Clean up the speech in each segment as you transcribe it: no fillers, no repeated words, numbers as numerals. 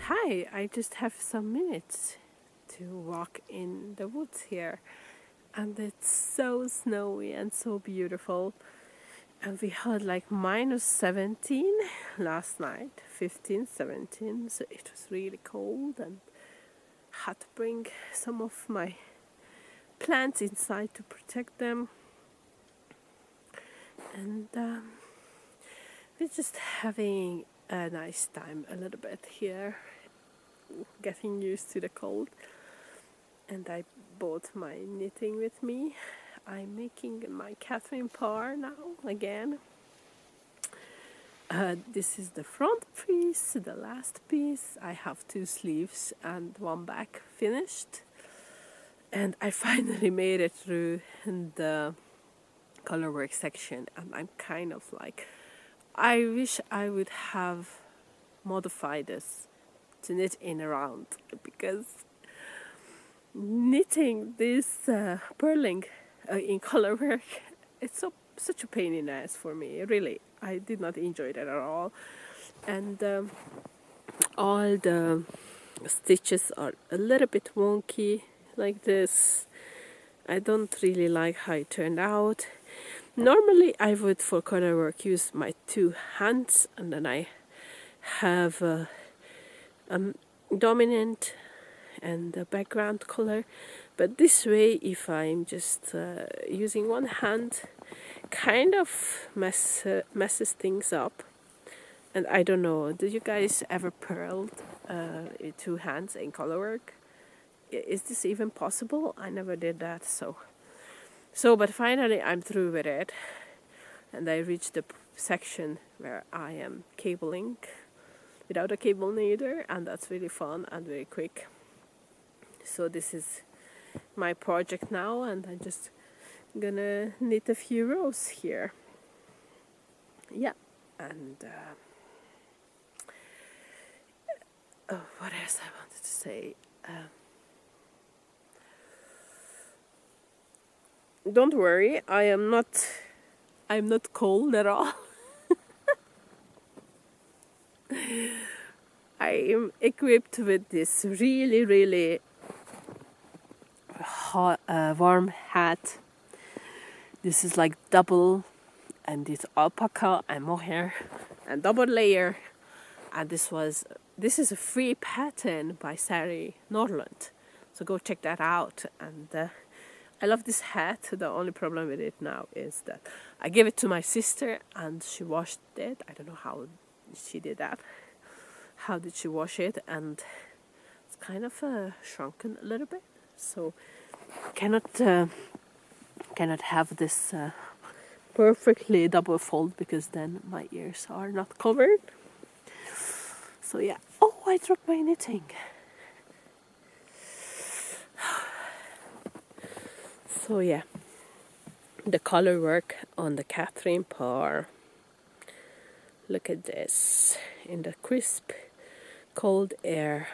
Hi, I just have some minutes to walk in the woods here, and it's so snowy and so beautiful. And we had like -17 last night, 15, 17, so it was really cold, and had to bring some of my plants inside to protect them. And we're just having a nice time a little bit here, getting used to the cold. And I brought my knitting with me. I'm making my Cathrine Parr now again. This is the front piece, the last piece. I have 2 sleeves and 1 back finished. And I finally made it through the colorwork section, and I'm kind of like, I wish I would have modified this to knit in around, because knitting this purling in colorwork, it's such a pain in the ass for me, really. I did not enjoy that at all. And all the stitches are a little bit wonky like this. I don't really like how it turned out. Normally I would, for colorwork, use my 2 hands, and then I have a dominant and a background color. But this way, if I'm just using 1 hand, kind of messes things up. And I don't know, do you guys ever purled 2 hands in colorwork? Is this even possible? I never did that. But finally I'm through with it, and I reached the section where I am cabling without a cable needle, and that's really fun and very quick. So this is my project now, and I'm just gonna knit a few rows here. Yeah, and what else I wanted to say? Don't worry, I'm not cold at all. I am equipped with this really hot, warm hat. This is like double, and it's alpaca and mohair and double layer. And this is a free pattern by Sari Norland, so go check that out. And I love this hat. The only problem with it now is that I gave it to my sister and she washed it. I don't know how she did that. How did she wash it? And it's kind of shrunken a little bit, so cannot have this perfectly double fold, because then my ears are not covered. So yeah. Oh, I dropped my knitting. So yeah, the color work on the Cathrine Parr. Look at this in the crisp, cold air.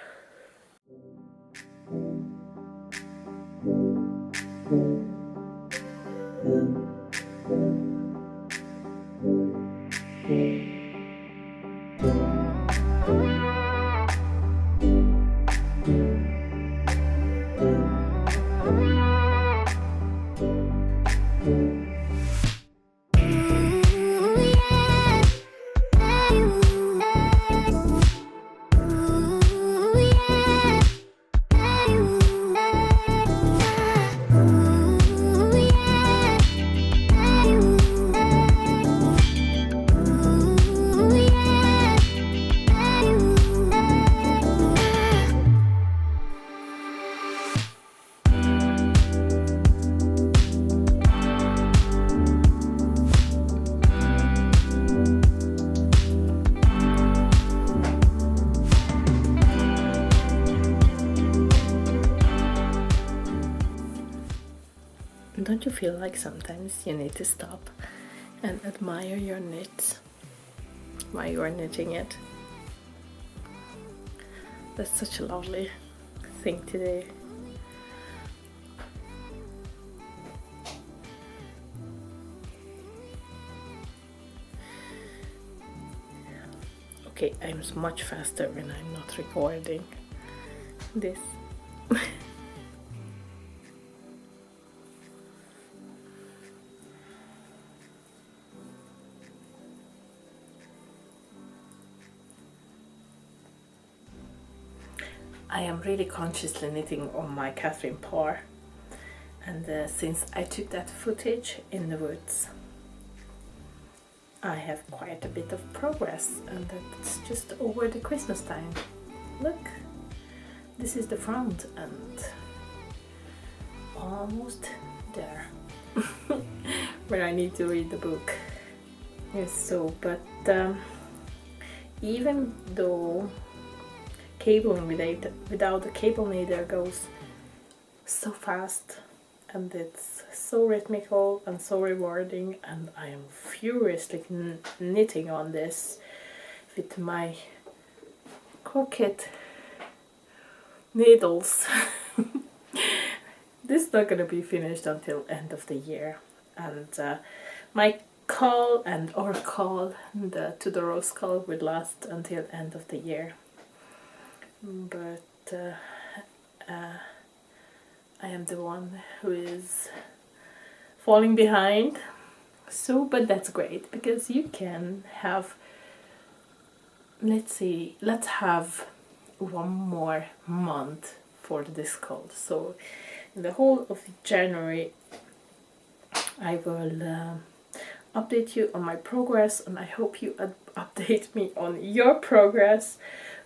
Don't you feel like sometimes you need to stop and admire your knits while you are knitting it? That's such a lovely thing to do. Okay, I'm much faster when I'm not recording this. I am really consciously knitting on my Cathrine Parr, and since I took that footage in the woods, I have quite a bit of progress, and that's just over the Christmas time. Look, this is the front and almost there where I need to read the book. Yes, so, but even though cabling without a cable knitter goes so fast, and it's so rhythmical and so rewarding, and I am furiously knitting on this with my crooked needles. This is not gonna be finished until end of the year, and my KAL and our KAL, the Tudor Roses KAL, will last until end of the year. But I am the one who is falling behind. So, but that's great, because you can have, let's have one more month for this KAL. So in the whole of January I will update you on my progress, and I hope you update me on your progress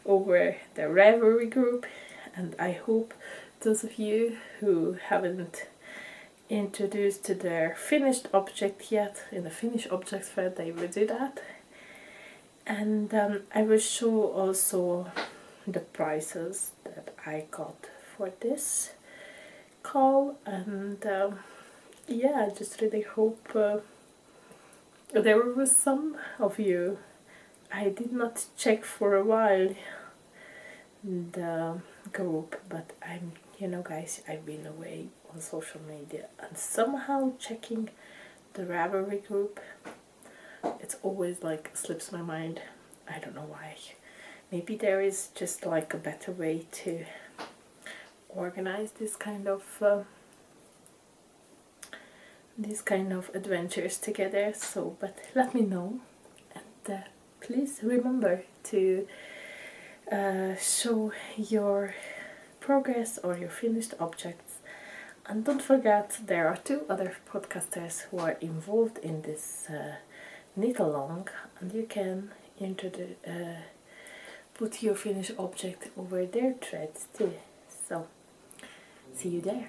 over the Ravelry group. And I hope those of you who haven't introduced to their finished object yet in the finished object thread, they will do that. And I will show also the prices that I got for this KAL, and yeah, I just really hope there were some of you I did not check for a while the group, but you know guys, I've been away on social media, and somehow checking the Ravelry group, it's always like slips my mind. I don't know why. Maybe there is just like a better way to organize this kind of adventures together. So, but let me know, and please remember to show your progress or your finished objects. And don't forget, there are 2 other podcasters who are involved in this knit along, and you can put your finished object over their threads too. So see you there.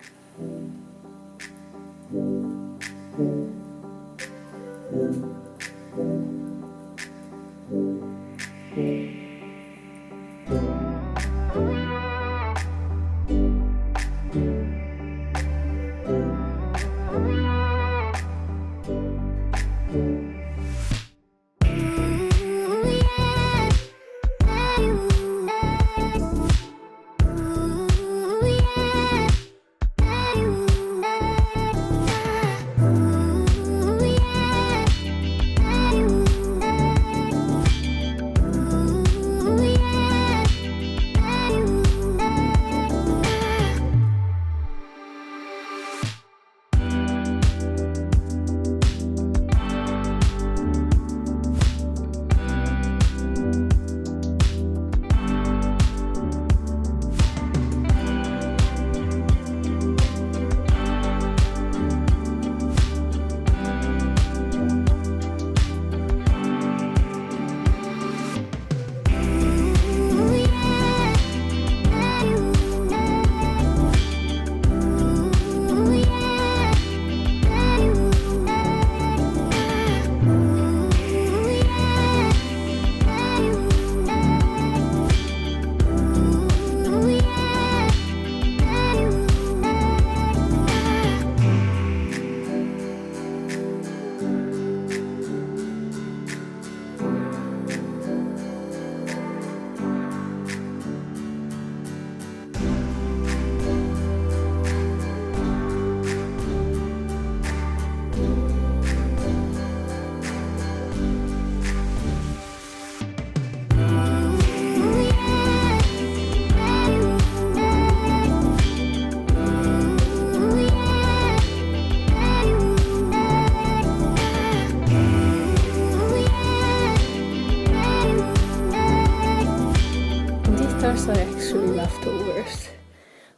leftovers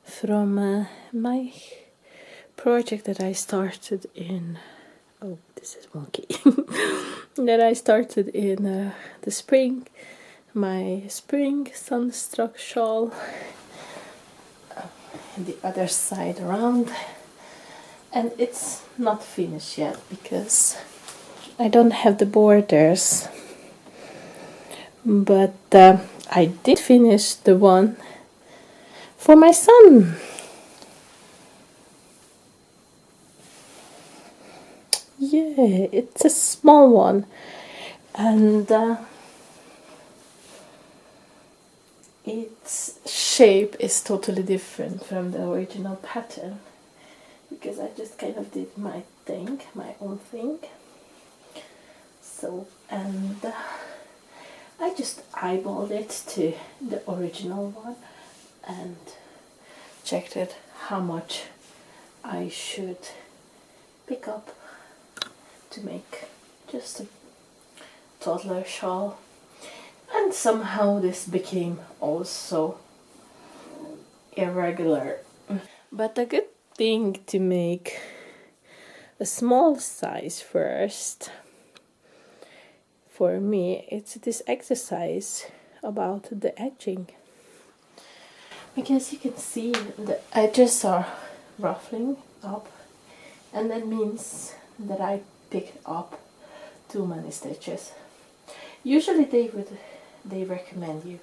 from my project that I started in, oh, this is wonky, that I started in the spring, my spring Sunstruck shawl, and the other side around. And it's not finished yet because I don't have the borders, but I did finish the one for my son. Yeah, it's a small one, and its shape is totally different from the original pattern, because I just kind of did my thing, my own thing. So, and I just eyeballed it to the original one and checked it how much I should pick up to make just a toddler shawl. And somehow this became also irregular. But a good thing to make a small size first, for me, it's this exercise about the edging. Because you can see the edges are ruffling up, and that means that I picked up too many stitches. Usually they recommend you,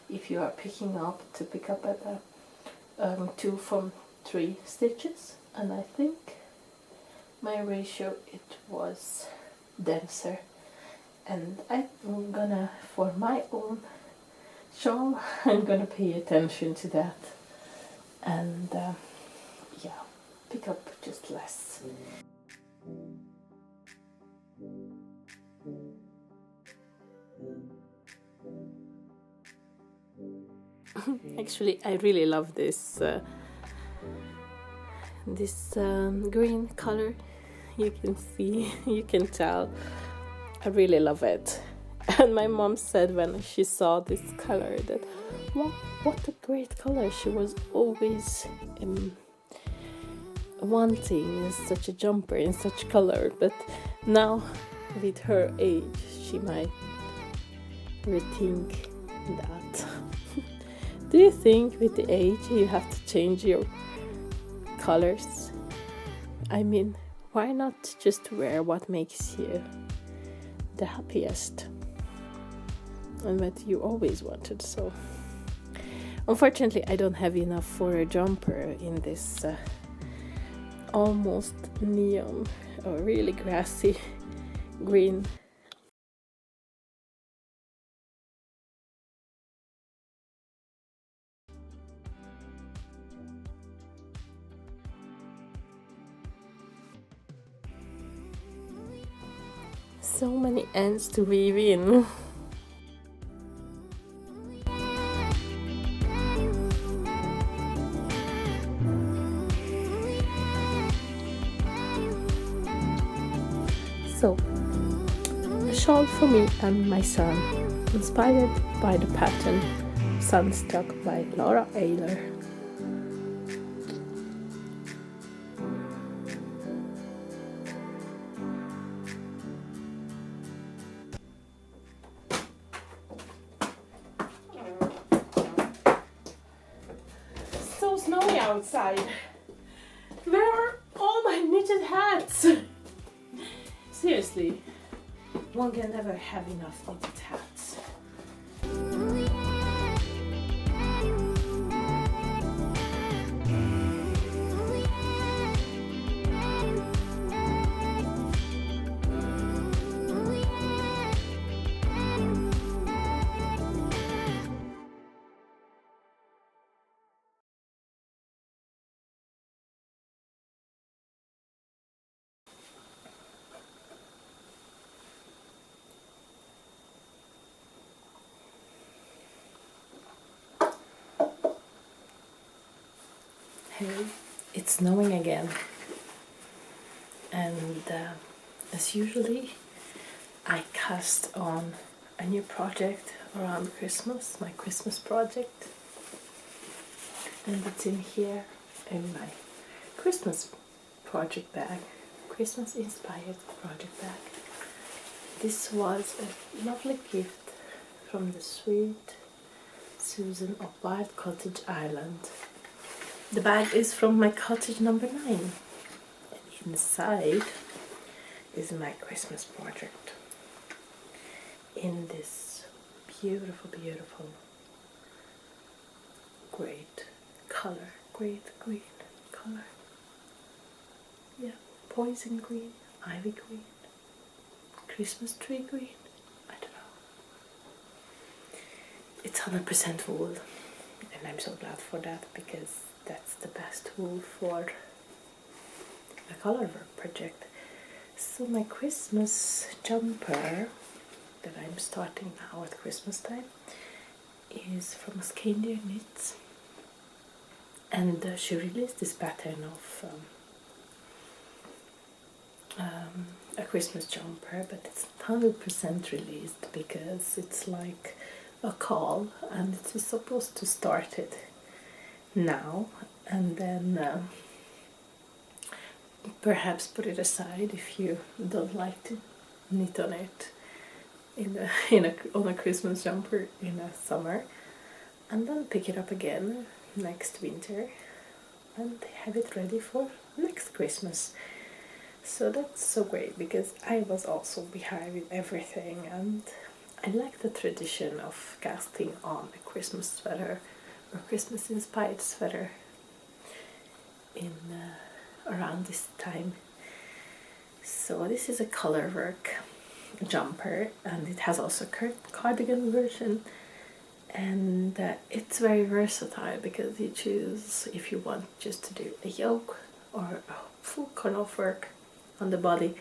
if you are picking up, to pick up at 2 from 3 stitches, and I think my ratio, it was denser, and I'm gonna, for my own shawl, I'm gonna pay attention to that, and yeah, pick up just less. Actually, I really love this green color. You can see, you can tell, I really love it. And my mom said when she saw this color that, wow, what a great color. She was always wanting such a jumper in such color, but now with her age she might rethink that. Do you think with the age you have to change your colors? I mean, why not just wear what makes you the happiest and what you always wanted? So unfortunately I don't have enough for a jumper in this almost neon or really grassy green. So many ends to weave in. So, a shawl for me and my son, inspired by the pattern Sunstruck by Aylor. So snowy outside. Where are all my knitted hats? Seriously, one can never have enough knitted hats. Hey, it's snowing again, and as usually I cast on a new project around Christmas, my Christmas project. and it's in here in my Christmas project bag, Christmas inspired project bag. This was a lovely gift from the sweet Susan of Wild Cottage Island. The bag is from my cottage number 9, and inside is my Christmas project in this beautiful, beautiful great color, great green color. Yeah, poison green, ivy green, Christmas tree green. I don't know. It's 100% wool, and I'm so glad for that, because that's the best wool for a color work project. So my Christmas jumper that I'm starting now at Christmas time is from Skeindeer Knits, and she released this pattern of a Christmas jumper, but it's 100% released because it's like a call, and it's supposed to start it now and then perhaps put it aside if you don't like to knit on it on a Christmas jumper in a summer, and then pick it up again next winter and have it ready for next Christmas. So that's so great, because I was also behind with everything, and I like the tradition of casting on a Christmas sweater or Christmas inspired sweater in around this time. So this is a color work jumper, and it has also a cardigan version, and it's very versatile because you choose if you want just to do a yoke or a full cutoff work on the body,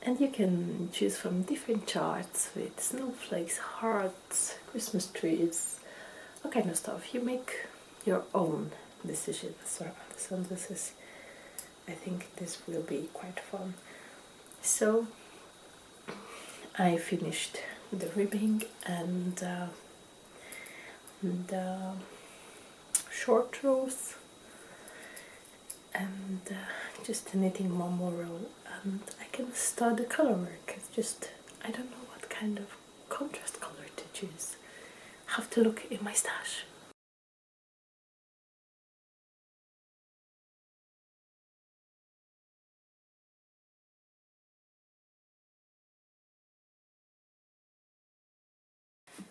and you can choose from different charts with snowflakes, hearts, Christmas trees, all kind of stuff. You make your own decisions around this, and I think this will be quite fun. So I finished the ribbing and the short rows, and just knitting one more row, and I can start the color work. It's just, I don't know what kind of contrast color to choose. Have to look in my stash.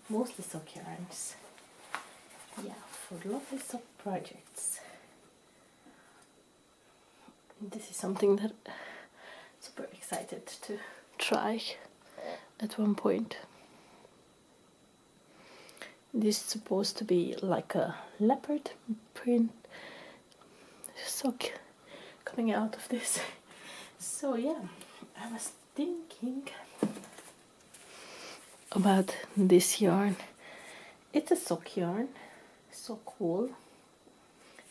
Mostly sock yarns. Yeah, for lovely sock projects. This is something that I'm super excited to try at one point. This is supposed to be like a leopard print sock coming out of this. So yeah, I was thinking about this yarn. It's a sock yarn, sock wool.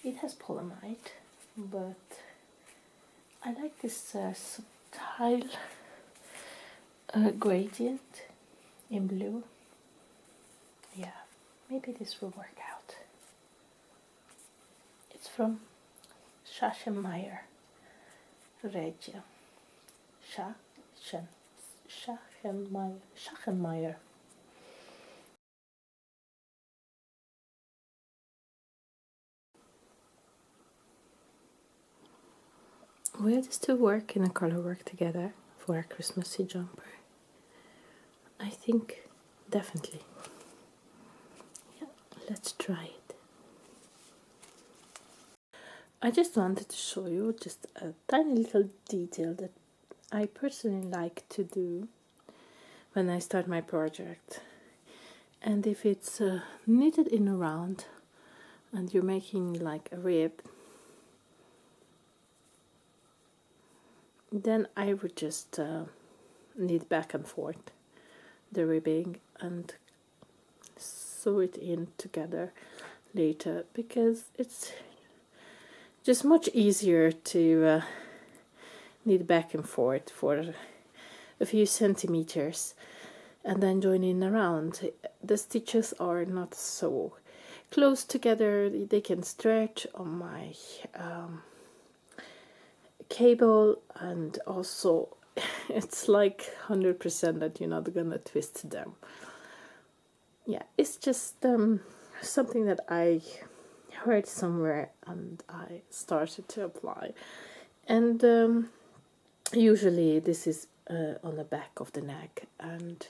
It has polyamide, but I like this subtle gradient in blue. Yeah, maybe this will work out. It's from Schachenmeyer Regia. Schachenmeyer. Will these two work in a color work together for a Christmassy jumper? I think definitely. Yeah, let's try it. I just wanted to show you just a tiny little detail that I personally like to do when I start my project. And if it's knitted in a round and you're making like a rib, then I would just knit back and forth the ribbing and sew it in together later, because it's just much easier to knit back and forth for a few centimeters and then join in around. The stitches are not so close together. They can stretch on my cable, and also it's like 100% that you're not gonna twist them. Yeah, it's just something that I heard somewhere and I started to apply. And usually this is on the back of the neck, and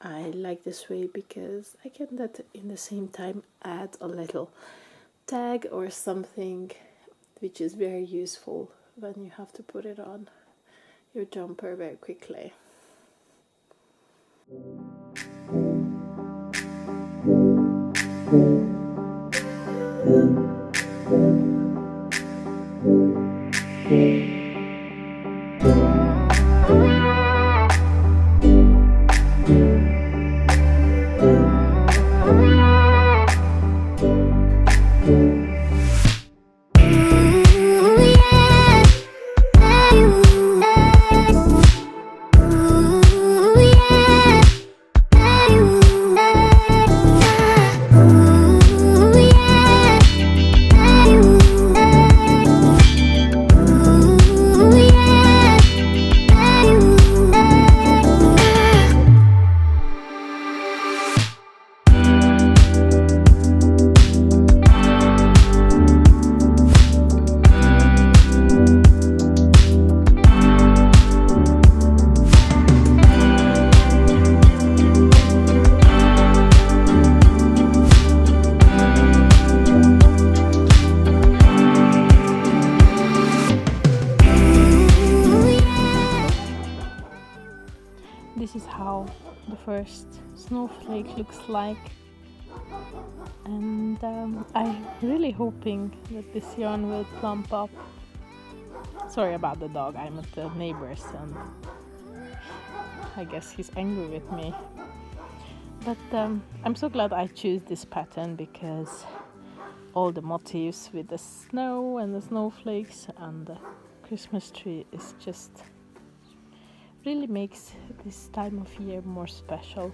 I like this way because I can that in the same time add a little tag or something, which is very useful when you have to put it on your jumper very quickly. This is how the first snowflake looks like, and I'm really hoping that this yarn will plump up. Sorry about the dog, I'm at the neighbor's and I guess he's angry with me. But I'm so glad I choose this pattern because all the motifs with the snow and the snowflakes and the Christmas tree is just really makes this time of year more special.